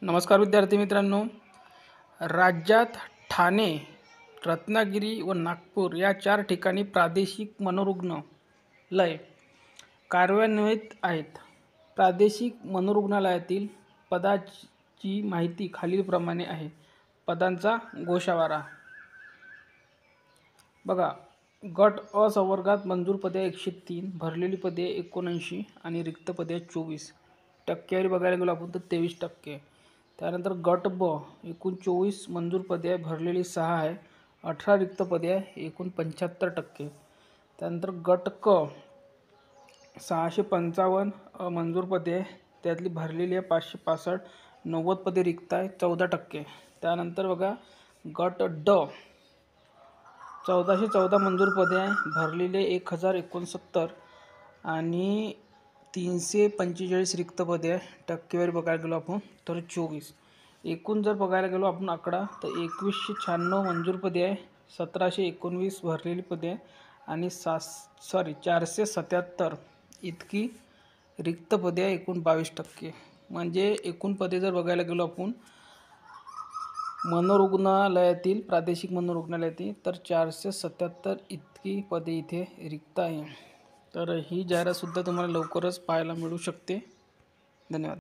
नमस्कार विद्यार्थी मित्रांनो, राज्यात ठाणे, रत्नागिरी व नागपूर या 4 ठिकाणी प्रादेशिक मनोरुग्णालय कार्यान्वित आहेत. प्रादेशिक मनोरुग्णालयातील पदाची माहिती खालीलप्रमाणे आहे. पदांचा गोषवारा बघा. गट अ संवर्गात मंजूर पदे 103, भरलेली पदे 79 आणि रिक्त पदे 24. टक्केवारी बघायला गेलो आपण तर 23%. त्यानंतर गट ब एकूण 24 मंजूर पदे आहे, भरलेली 6 आहे, 18 रिक्त पदे आहे, एकूण 75%. त्यानंतर गट क 655 मंजूर पदे आहे, त्यातली भरलेली आहे 565, 90 पदे रिक्त आहे, 14%. त्यानंतर बघा गट ड 1414 मंजूर पदे आहे, भरलेले 1069 आणि 345 रिक्त पदे आहे. टक्केवारी बघायला गेलो आपण तर 24. एकूण जर बघायला गेलो आपण आकडा तर 2196 मंजूर पदे आहे, 1719 भरलेली पदे आहे आणि 477 इतकी रिक्त पदे आहे, एकूण 22%. म्हणजे एकूण पदे जर बघायला गेलो आपण मनोरुग्णालयातील प्रादेशिक मनोरुग्णालयातील तर 477 इतकी पदे इथे रिक्त आहे. तर ही जाहिरातसुद्धा तुम्हाला लवकरच पाहायला मिळू शकते. धन्यवाद.